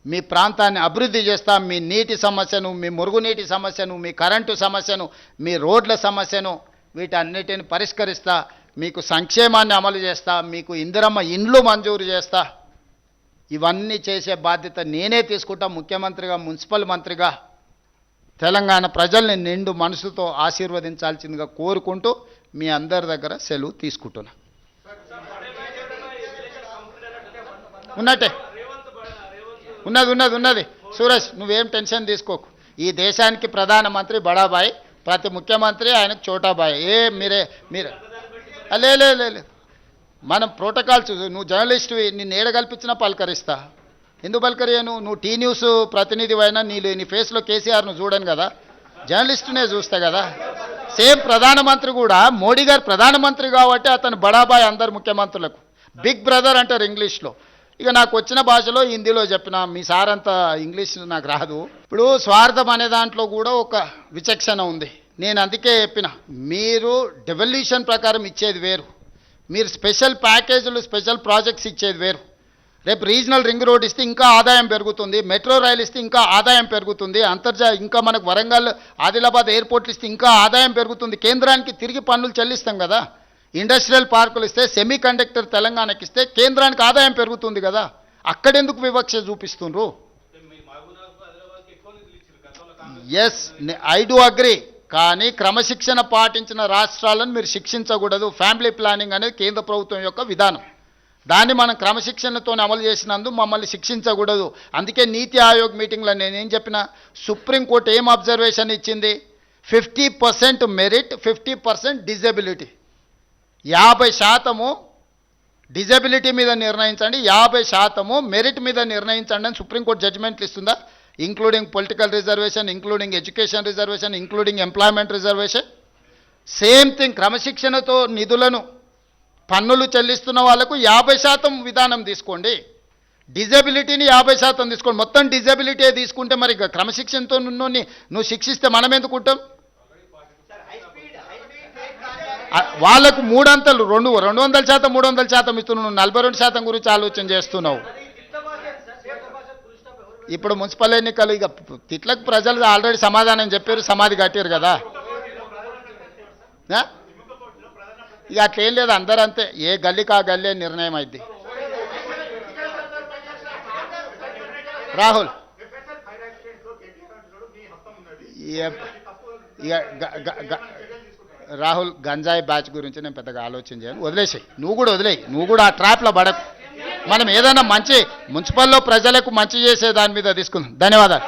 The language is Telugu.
మీ ప్రాంతాన్ని అభివృద్ధి చేస్తా, మీ నీటి సమస్యను, మీ మురుగునీటి సమస్యను, మీ కరెంటు సమస్యను, మీ రోడ్ల సమస్యను వీటన్నిటిని పరిష్కరిస్తా, మీకు సంక్షేమాన్ని అమలు చేస్తా, మీకు ఇందిరమ్మ ఇండ్లు మంజూరు చేస్తా. ఇవన్నీ చేసే బాధ్యత నేనే తీసుకుంటా ముఖ్యమంత్రిగా, మున్సిపల్ మంత్రిగా. తెలంగాణ ప్రజల్ని నిండు మనసుతో ఆశీర్వదించాల్సిందిగా కోరుకుంటూ మీ అందరి దగ్గర సెలవు తీసుకుంటున్నా. ఉన్నట్టే ఉన్నది సూరజ్, నువ్వేం టెన్షన్ తీసుకోకు. ఈ దేశానికి ప్రధానమంత్రి బడాబాయ్, ప్రతి ముఖ్యమంత్రి ఆయనకు చోటాబాయ్. మీరే లే మనం ప్రోటోకాల్స్. నువ్వు జర్నలిస్ట్వి, నిన్ను ఏడగల్పించినా పలకరిస్తా. ఎందుకు పలకరియను? నువ్వు టీ న్యూస్ ప్రతినిధి అయినా నీ ఫేస్లో కేసీఆర్ను చూడను కదా, జర్నలిస్టునే చూస్తా కదా. సేమ్ ప్రధానమంత్రి కూడా, మోడీ గారు ప్రధానమంత్రి కాబట్టి అతను బడాబాయ్ అందరు ముఖ్యమంత్రులకు. బిగ్ బ్రదర్ అంటారు ఇంగ్లీష్లో. ఇక నాకు వచ్చిన భాషలో హిందీలో చెప్పిన, మీ సార్ అంత ఇంగ్లీష్ నాకు రాదు. ఇప్పుడు స్వార్థం అనే దాంట్లో కూడా ఒక విచక్షణ ఉంది. నేను అందుకే చెప్పిన, మీరు డెవల్యూషన్ ప్రకారం ఇచ్చేది వేరు, మీరు స్పెషల్ ప్యాకేజీలు, స్పెషల్ ప్రాజెక్ట్స్ ఇచ్చేది వేరు. రేపు రీజనల్ రింగ్ రోడ్ ఇస్తే ఇంకా ఆదాయం పెరుగుతుంది, మెట్రో రైలు ఇస్తే ఇంకా ఆదాయం పెరుగుతుంది, ఇంకా మనకు వరంగల్, ఆదిలాబాద్ ఎయిర్పోర్ట్లు ఇస్తే ఇంకా ఆదాయం పెరుగుతుంది. కేంద్రానికి తిరిగి పన్నులు చెల్లిస్తాం కదా. ఇండస్ట్రియల్ పార్కులు ఇస్తే, సెమీ కండక్టర్ తెలంగాణకి ఇస్తే కేంద్రానికి ఆదాయం పెరుగుతుంది కదా. అక్కడెందుకు వివక్ష చూపిస్తుండ్రు? Yes, I do agree. కానీ క్రమశిక్షణ పాటించిన రాష్ట్రాలను మీరు శిక్షించకూడదు. ఫ్యామిలీ ప్లానింగ్ అనేది కేంద్ర ప్రభుత్వం యొక్క విధానం. దాన్ని మనం క్రమశిక్షణతో అమలు చేసినందుకు మమ్మల్ని శిక్షించకూడదు. అందుకే నీతి ఆయోగ్ మీటింగ్లో నేనేం చెప్పిన, సుప్రీంకోర్టు ఏం అబ్జర్వేషన్ ఇచ్చింది? 50% మెరిట్, 50% డిజబిలిటీ. 50% డిజబిలిటీ మీద నిర్ణయించండి, 50% మెరిట్ మీద నిర్ణయించండి అని సుప్రీంకోర్టు జడ్జిమెంట్లు ఇస్తుందా? Including political reservation, including education reservation, including employment reservation. Same thing, క్రమశిక్షణతో నిధులను, పన్నులు చెల్లిస్తున్న వాళ్ళకు 50% విధానం తీసుకోండి, డిజబిలిటీని 50% తీసుకోండి. మొత్తం డిజబిలిటీ తీసుకుంటే మరి క్రమశిక్షణతో నువ్వు శిక్షిస్తే మనం ఎందుకు ఉంటాం? వాళ్ళకు 300, 200% 300% ఇస్తున్నావు. నువ్వు 42% గురించి ఆలోచన చేస్తున్నావు. ఇప్పుడు మున్సిపల్ ఎన్నికలు, ఇక తిట్లకు ప్రజలు ఆల్రెడీ సమాధానం చెప్పారు, సమాధి కట్టారు కదా. ఇక అట్లేం లేదు, అందరూ అంతే. ఏ గల్లీకి ఆ గల్లీ నిర్ణయం అయింది. రాహుల్, రాహుల్ గంజాయి బ్యాచ్ గురించి నేను పెద్దగా ఆలోచన చేయను, వదిలేసాయి. నువ్వు కూడా వదిలేయి, నువ్వు కూడా ఆ ట్రాప్లో పడకు. మనం ఏదైనా మంచి మున్సిపల్లో ప్రజలకు మంచి చేసే దాని మీద తీసుకుందాం. ధన్యవాదాలు.